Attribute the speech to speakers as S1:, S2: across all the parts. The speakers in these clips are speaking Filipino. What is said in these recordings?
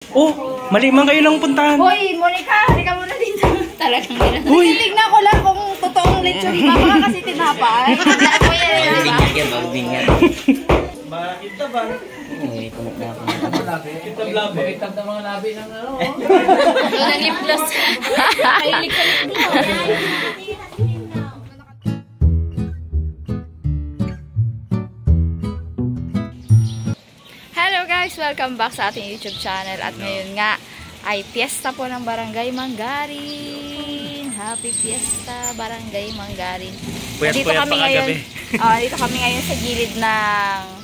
S1: Oh, mali man kayo lang puntahan.
S2: Hoy, Monica, halika muna dito. Talagang gano'n. Nagtitignan ko lang kung totoong lechon. Baka kasi tinapay.
S1: Magbingat. Bakit na ba? Eh, kumuk na ako. Kitab labi. Kitab na mga labi ng ano.
S2: Ng lip gloss. Mahilig ka lip gloss. Hello guys! Welcome back sa ating YouTube channel. At ngayon nga ay piyesta po ng Barangay Manggarin. Happy Fiesta Barangay Manggarin. Dito kami ngayon. Dito kami ngayon sa gilid ng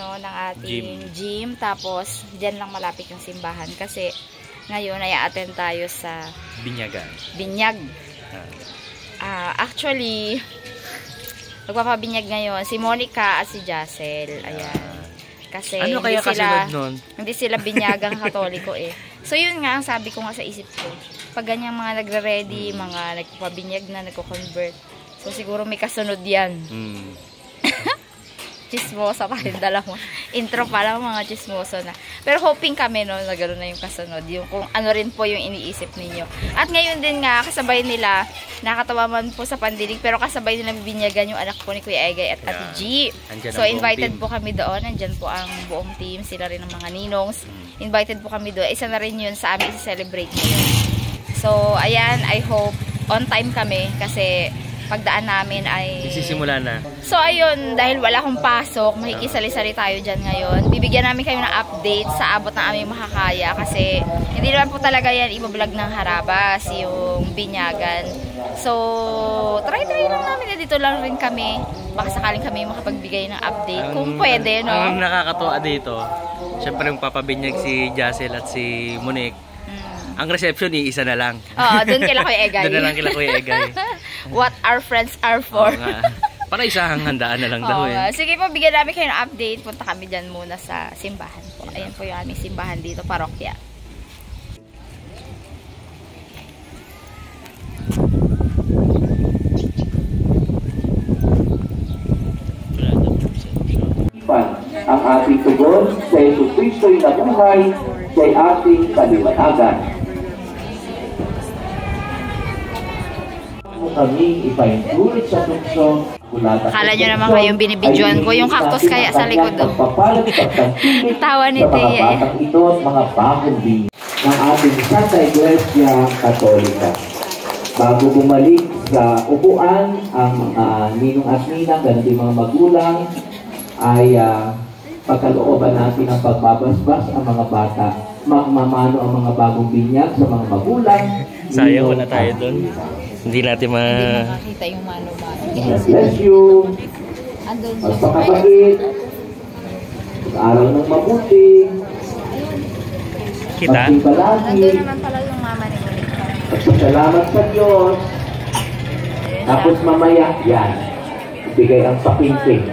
S2: ng ating gym. Tapos diyan lang malapit yung simbahan kasi ngayon ay a-attend tayo sa binyag. Actually magpapabinyag ngayon si Monica at si Jacel. Ayan. Kasi
S1: ano kaya kasunod nun?
S2: Hindi sila binyagang Katoliko eh. So yun nga ang sabi ko nga sa isip ko. Pag ganyan mga nagre-ready, mga nagpapabinyag na, nagko-convert. So siguro may kasunod yan. Chismosa pa rin dalawa. Intro pa lang mga chismoso na. Pero hoping kami no, na gano'n na yung kasunod. Yung kung ano rin po yung iniisip ninyo. At ngayon din nga, kasabay nila, nakatawa man po sa pandinig, pero kasabay nila bibinyagan yung anak po ni Kuya Egay at Ate G. So invited po kami doon. Nandyan po ang buong team. Sila rin ang mga ninongs. Invited po kami doon. Isa na rin yun sa amin i-celebrate ngayon. So ayan, I hope on time kami kasi pagdaan namin ay
S1: sisimula na.
S2: So ayun, dahil wala akong pasok, makikisali-sali tayo dyan ngayon. Bibigyan namin kayo ng update sa abot ng aming makakaya kasi hindi naman po talaga yan ibablog ng harabas yung binyagan. So try lang namin na dito lang rin kami. Baka sakaling kami makapagbigay ng update kung pwede, no?
S1: Ang nakakatuwa dito, syempre yung papabinyag si Jacel at si Monique. Ang reception isa na lang.
S2: Oo, doon kila Kuya Egay.
S1: Doon na lang kila Kuya Egay.
S2: What our friends are for.
S1: Para isang handaan na lang daw eh.
S2: Sige po, bigyan namin kayo ng update. Punta kami dyan muna sa simbahan po. Ayan po yung aming simbahan dito, parokya.
S3: Ang ating tugon sa Jesus Kristo'y nabuhay, siya'y ating kaliwanagan. Kami ipaintulid sa tukso.
S2: Akala nyo naman kayong binibidyoan ko yung cactus kaya sa likod. Tawa ni Tia.
S3: Ito at mga bagong binyag ng ating Santa Iglesia Katolika. Bago bumalik sa upuan, ang ninong at ninang, ganun din mga magulang, ay pagkalooban natin ang pagbabasbas ang mga bata. Mamano ang mga bagong binyag sa mga magulang.
S1: Sayang wala tayo doon. Hindi natin
S2: makakita yung mano-mano.
S3: Bless you. Magpakabait. Mag-aral ng mabuti.
S1: Kita?
S2: Nandun naman pala yung mama ni Monica.
S3: Magpasalamat sa Diyos. Tapos mamaya, yan. Ibigay ang papinting.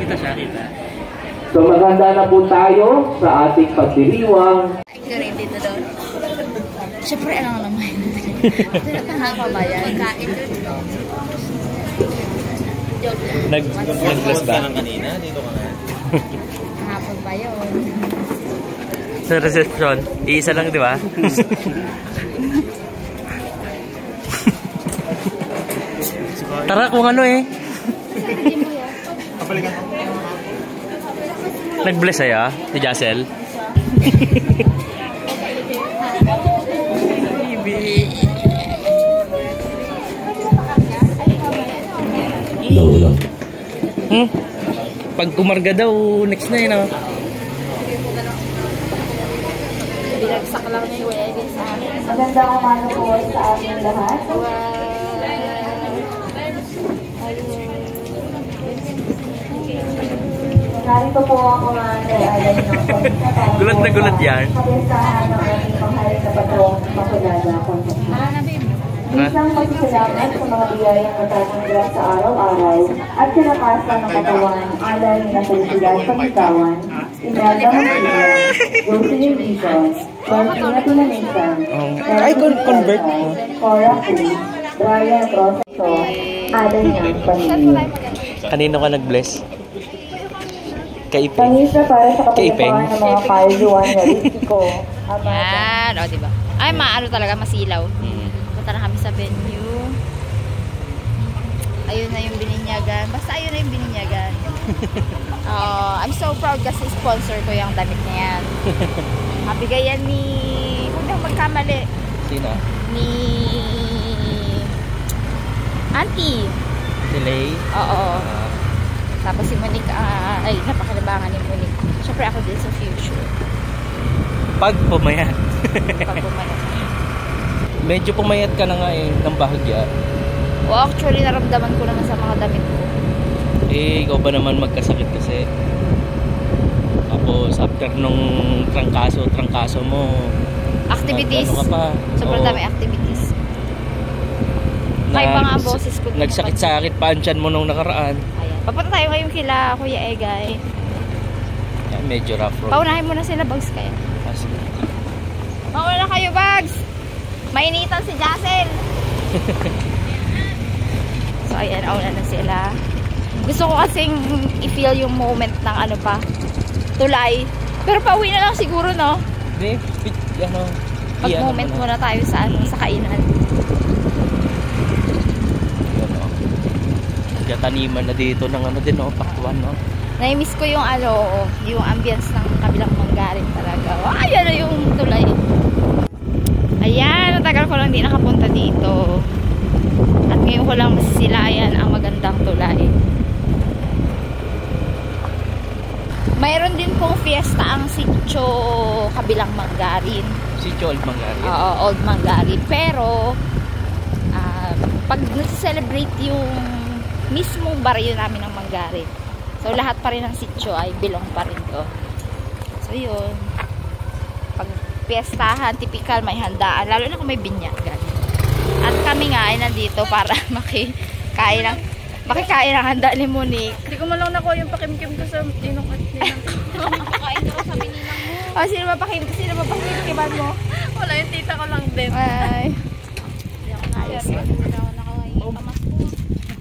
S1: Kita siya, kita.
S3: So maganda na po tayo sa ating pagdiriwang.
S2: Dito doon. Siyempre, alam naman. Nakakabayan.
S1: Nag-bless ba?
S4: Kanina, dito ka na.
S2: Hapon pa yun.
S1: Sa reception, iisa lang, di ba? Tara kung ano eh. Nag-blessaya si Jacel. Pag kumarga daw, next na yun.
S2: Binagsak lang ni Kuya Egay sa amin.
S5: Magandang umaga po sa aming lahat. Narito po ako alay ng kontrata.
S1: Gulat na gulat yan.
S5: Kabisahan ng aming mahal na patrong Makulada kontrata. Isang pagkasalamat sa mga biyayang natatanggap sa araw-araw at sinakasan ng katawan, alay na felicidad pagkitawan, Imelda Maria, Jocelyn Dizon, Martina Tunanisan,
S1: convert mo.
S5: Cora Cruz, Brian Rosato, alay ng pamilya.
S1: Kanino ka nag-bless? Kaipeng.
S5: Pangisa para sa
S1: Kaipeng.
S5: kapayapaan ng mga kaluluwa na Ritiko.
S2: Yan. O, diba? Ay, maano talaga, masilaw. Punta na kami sa venue. Ayun na yung bininyagan. Basta ayun na yung bininyagan. I'm so proud kasi sponsor ko yung damit na yan. Mabigay yan ni... Huwag na magkamali.
S1: Sino?
S2: Ni... Auntie.
S1: Delay?
S2: Oo. Tapos si Monique, ay, napakalabangan ni Monique. Siyempre ako din sa future.
S1: Pag pumayat.
S2: Pag bumalik.
S1: Medyo pumayat ka na nga eh, ng bahagya.
S2: O actually, naramdaman ko naman sa mga damit ko.
S1: Eh, ikaw ba naman magkasakit kasi? Tapos, after nung trangkaso mo,
S2: Activities.
S1: Ano ka pa?
S2: Sobrang
S1: Oo.
S2: dami activities. Kaya pa nga ang boses ko.
S1: Nagsakit-sakit pa ang tiyan mo nung nakaraan.
S2: Ayan. Papunta tayo ngayon kila Kuya Egay.
S1: Yeah, medyo rough road.
S2: Paunahin mo na sila, Bags, kaya. Mauna na kayo, Bags! Mainitan si Jassel! So, ayan, auna na sila. Gusto ko kasing i-feel yung moment ng ano pa, tulay. Pero pauwi na lang siguro, no?
S1: Hindi, ano,
S2: Mag-moment muna tayo sa ano, sa kainan.
S1: Ano, nagkataniman na dito ng ano din, no, pakwan, no?
S2: Na-miss ko yung ano, yung ambience ng kabilang Manggarin talaga. Ayan na yung tulay. Ayan, natagal ko lang di nakapunta dito. At ngayon ko lang masisilayan ang magandang tulay. Mayroon din pong fiesta ang Sitio kabilang Manggarin.
S1: Sitio Old Manggarin.
S2: Oo, Old Manggarin. Pero, pag nasi-celebrate yung mismong baryo namin ng Manggarin, so lahat pa rin ng sitio ay belong pa rin to. So yun. Pag piyestahan, typical, may handaan. Lalo na kung may binyagan. At kami nga ay nandito para makikain ng handa ni Monique.
S4: Hindi ko man lang nakuha yung pakimkim ko sa ninong at ninang. Pakain ko sa ninang mo.
S2: O, sino mapakimkiman mo?
S4: Wala, yung tita ko lang din.
S2: Ay.
S4: Ayos. Hindi ako nakuha yung pamas ko.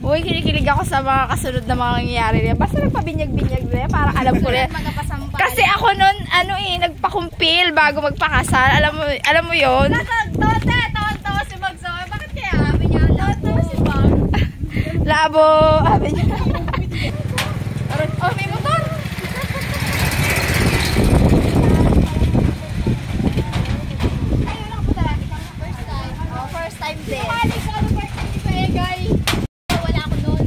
S2: Uy, kinikilig ako sa mga kasunod na mga nangyayari niya. Basta nagpabinyag-binyag na yan. Parang alam ko na. Kasi ako nun, nagpakumpil bago magpakasal. Alam mo yun?
S4: Tawa si Bagso. Bakit kaya sabi niya? Tawa si Bag.
S2: Labo. Sabi niya.
S4: Oh, may motor. Ayun ako po talaga. First time.
S2: Oh, first time din.
S4: Halis ako ng first time ni Kuya Guy. Wala ako nun.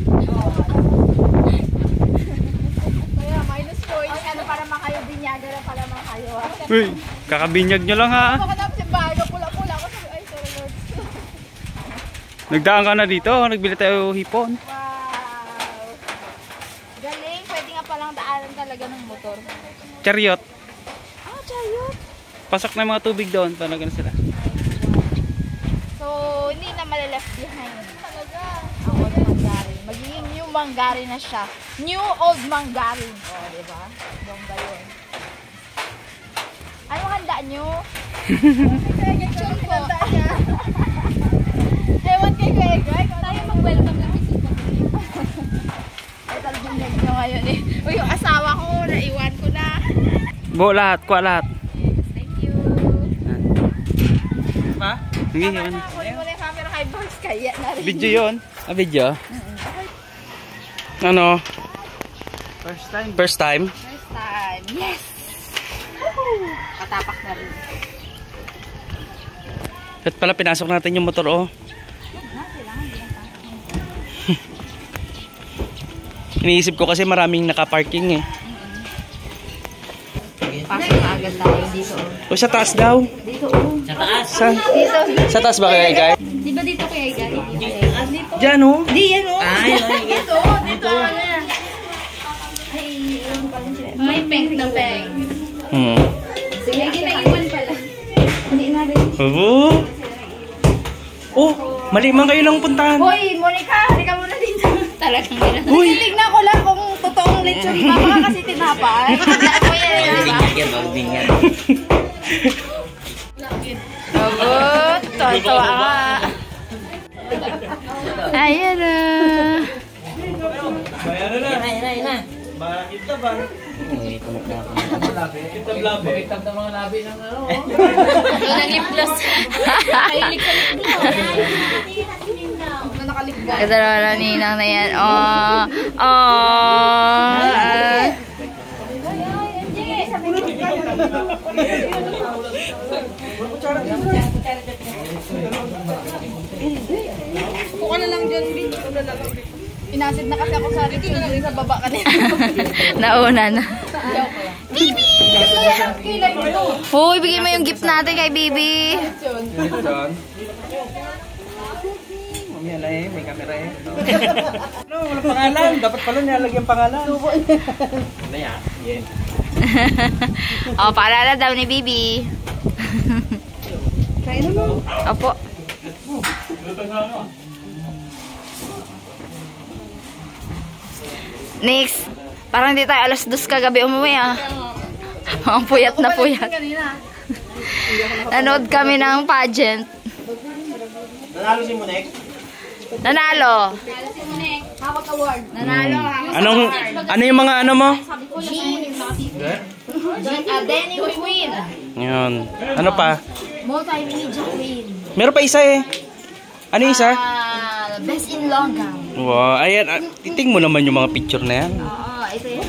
S2: Kaya minus points. Ay, ano para makayo binyaga na pala mga kayo.
S1: Uy, kakabinyag nyo lang ha.
S4: Pagkatapos yung bahay ko, pula-pula ako. Sabi, ay, sorry Lord.
S1: Nagdaan ka na dito, nagbili tayo hipon.
S2: Wow. Galing. Pwede nga palang daanan talaga ng motor.
S1: Chariot.
S2: Ah, chariot.
S1: Pasok na yung mga tubig doon, talaga na sila.
S2: So, hindi na malileft behind. Talaga. Ang Old Manggarin. Magiging new Manggarin na siya. New Old Manggarin. O, oh, diba? Bongga yun. Ano handa nyo?
S4: Lechon po.
S2: Ewan kay Kuya Guy.
S4: Tayo mag-welcome ng bisita.
S2: Ay, talagang nyo ngayon eh. Uy, yung asawa ko, naiwan ko na.
S1: Buo lahat, kuha lahat.
S2: Thank you.
S1: Ha? Sige,
S2: Tama
S1: yun.
S2: na, kunin mo na yung camera kay Bugs. Kaya na rin.
S1: Video yun. Ah, video? Ano? First time.
S2: First time. Yes! Woohoo! Katapak na rin.
S1: At pala pinasok natin yung motor, oh. Iniisip ko kasi maraming nakaparking eh.
S2: Pasok na agad tayo dito.
S1: O sa taas daw.
S2: Dito, oh.
S1: Sa taas? Sa taas ba kaya, guys?
S4: Di ba dito Kuya Guy? Dito.
S1: Diyan, oh.
S2: Di, yan, oh.
S4: Dito. Dito. May pink na pink. Sige, ginaiwan pala. Hindi na rin.
S1: Oh, mali man kayo lang puntahan.
S2: Hoy, Monica, halika muna dito.
S4: Talagang gina.
S1: Uy!
S2: Tignan ko lang kung totoong lechon. Baka kasi tinapay. Tandaan mo yan, diba? Oo, tawa ka. Ayan na.
S1: Ayan na. Bakit ka ba?
S4: lip gloss. Mahilig sa lip gloss.
S2: Ito na ninang na yan. Oh.
S4: Kuha na lang dyan, Bin. Pinasid na kasi ako sa rito sa baba kanina.
S2: Nauna na. Bibi! Hoy, bigay mo yung gift natin kay Bibi.
S1: Mamaya na eh, may camera eh. No, wala pangalan. Dapat pala nilalagyan pangalan. Ano yan?
S2: Oh, paalala daw ni Bibi. Opo. Next. Parang hindi tayo alas 2 kagabi umuwi ah. Ang puyat na puyat. Nanood kami ng pageant.
S1: Nanalo si Monek?
S2: Nanalo.
S4: Hawak award.
S2: Nanalo.
S1: Ano yung mga ano mo?
S2: Denny Queen.
S1: Yun. Ano pa?
S2: Multimedia Queen.
S1: Meron pa isa eh. Ano yung isa?
S2: Best in Longgang.
S1: Wow, ayan. Titing mo naman yung mga picture na yan.
S2: Oo, ito yan.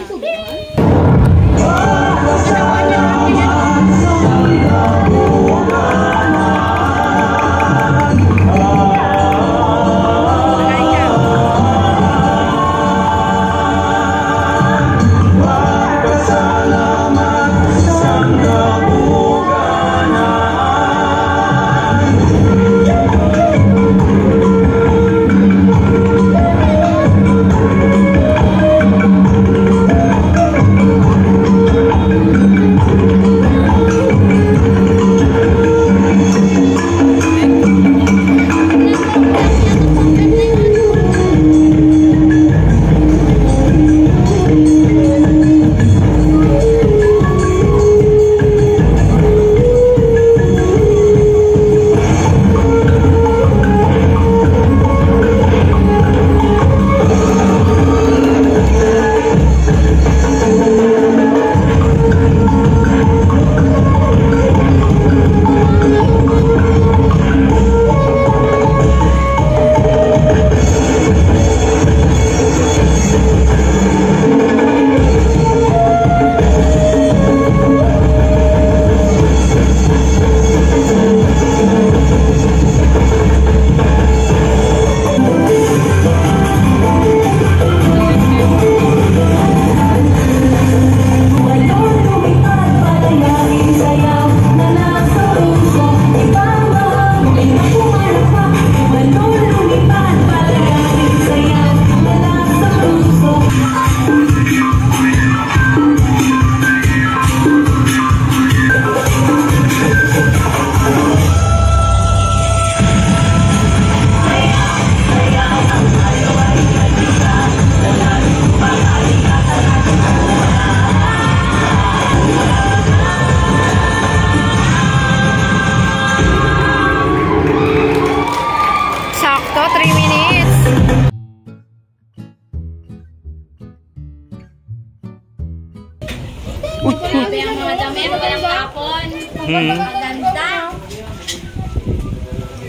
S4: Grabe ang mga damit. Walang kapon. Maganda.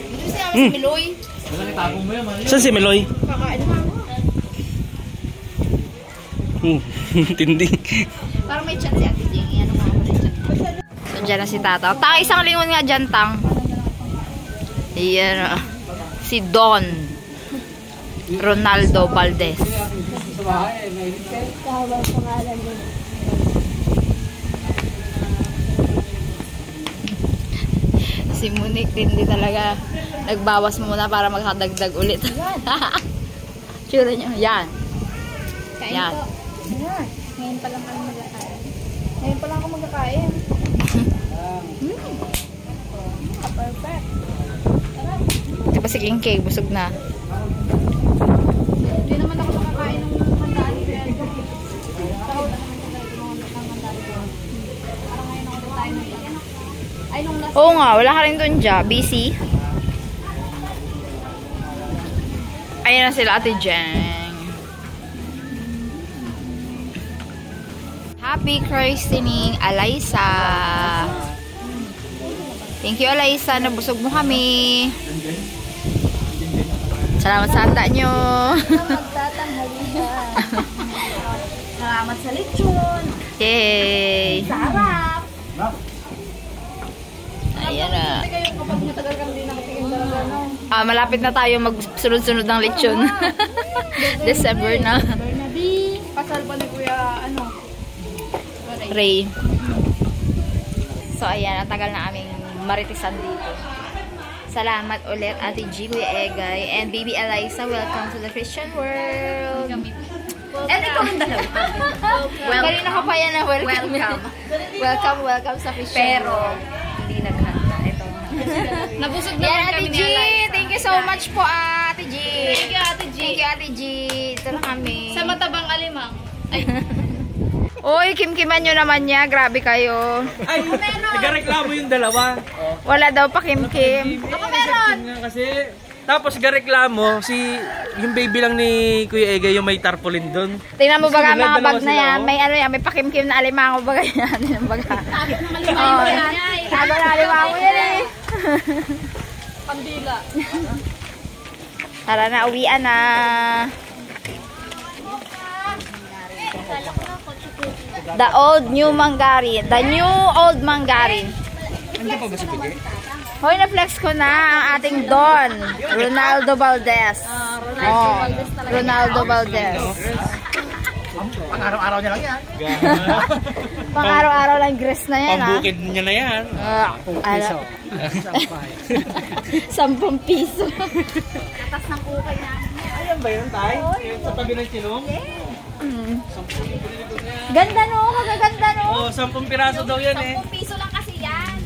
S4: Dito siya si Miloy.
S1: Saan si Meloy?
S4: Kakain na ako.
S1: Tindi.
S4: Parang may chat si Ate Jing. Ano nga ako may chat.
S2: So, dyan na si Tata. Tang, isang lingon nga dyan, Tang. Iyan. Si Don Ronaldo Valdez. Si Monique hindi talaga nagbawas muna para magdagdag ulit. Tsura niya. Yan. Yan.
S4: Ngayon pa lang kami magkakain. Ngayon pa lang ako magkakain. Perfect.
S2: Diba si King Cake, busog na.
S4: Hindi naman ako makakain ng mandali.
S2: Oo nga, wala ka rin doon dyan. Busy. Ayun na sila, Ate Jeng. Happy christening, Alaysa. Thank you, Alaysa. Nabusog mo kami. Salamat sa handa nyo.
S4: Salamat sa lechon.
S2: Yay!
S4: Sarap.
S2: Ayan na.
S4: Kapag matagal kang hindi nakatingin talaga, no?
S2: Malapit na tayo magsunod-sunod ng lechon. December na.
S4: Bernabe. Pasal pa ni Kuya,
S2: Ray. So, ayan. Ang tagal na aming maritisan dito. Salamat ulit, Ate G, Kuya Egay, and Baby Alaysa. Welcome to the Christian world. And ikaw ang dalawa. Kanina ka pa yan na welcome. Welcome sa Christian world. Hindi naghanda. Ito.
S4: Nabusog na
S2: Yan,
S4: rin
S2: Ate
S4: kami
S2: G.
S4: ni Alaysa.
S2: Thank you so much po, Ate G.
S4: Thank you, Ate G.
S2: Thank you, Ate G. Ito na kami.
S4: Sa matabang alimang. Ay,
S2: Uy, kimkiman nyo naman niya. Grabe kayo.
S1: Ay, nagareklamo yung dalawa.
S2: Wala daw pa kimkim.
S4: ako meron.
S1: Kasi, tapos gareklamo, yung baby lang ni Kuya Egay yung may tarpaulin doon.
S2: Tingnan mo baga
S1: Sila,
S2: mga
S1: dalawa
S2: bag na
S1: sila,
S2: yan.
S1: oh.
S2: May ano yan, may pakimkim na alimango baga yan. Yung baga.
S4: Sabit ng alimango yan.
S2: Sabi na alimango yan eh.
S4: Pandila.
S2: Tara na, uwian na. The old new Mangarin. The new old Mangarin.
S1: Nandiyan pa ba si Bigay?
S2: Hoy, na-flex ko na ang ating Don. Ronaldo Valdez. Ronaldo Valdez.
S1: Pang-araw-araw niya lang yan.
S2: Pang-araw-araw lang grace na yan, ha?
S1: Pambukid niya na yan.
S2: 10 piso.
S4: Katas ng kukay na.
S1: Ayan ba yun, Tay? Sa tabi ng silong?
S2: Ganda no, kagaganda no.
S1: Oo, 10 piraso daw yan eh.
S4: 10 piso lang kasi yan.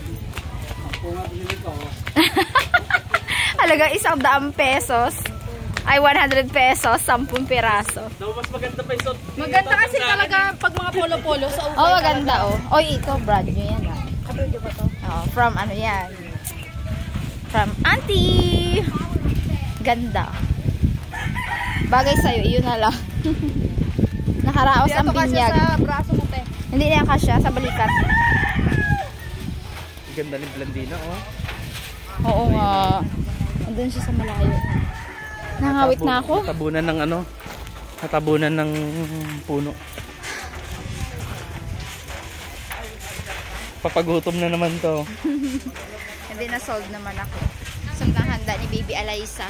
S2: Halaga 100 pesos. Ay, 100 pesos, 10 piraso.
S1: Daw mas maganda pa yung suot.
S4: Maganda kasi talaga pag mga polo-polo sa ukay.
S2: Oh, maganda oh. Oy, ito, brand nyo yan ah.
S4: Kapag ba to?
S2: Oh, from ano yan? From Auntie. Ganda. Bagay sa'yo, yun na lang. Nakaraos ang binyag.
S4: Sa braso mo, te.
S2: Hindi na yan kasya, sa balikat.
S1: Ganda ni Blandina, oh.
S2: Oo nga. Andun siya sa malayo. Nangawit na ako.
S1: Natabunan ng ano? Natabunan ng puno. Papagutom na naman to.
S2: Hindi na sold naman ako. Sold ang handa ni Baby Alaysa.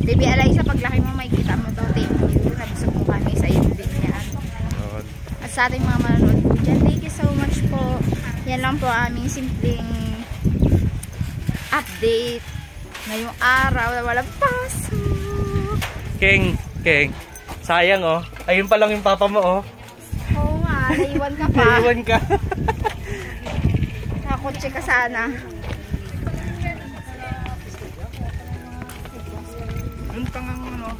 S2: Baby Alaysa, paglaki mo makikita mo to. Thank you. Nabusog mo kami sa iyo din yan. At sa ating mga manonood po dyan, thank you so much po. Yan lang po aming simpleng update ngayong araw na walang pasok.
S1: Keng. Sayang, oh. Ayun pa lang yung papa mo, oh.
S2: Oo nga, naiwan ka pa.
S1: Naiwan ka.
S2: Nakakotse ka sana.
S1: Yung tangang ano.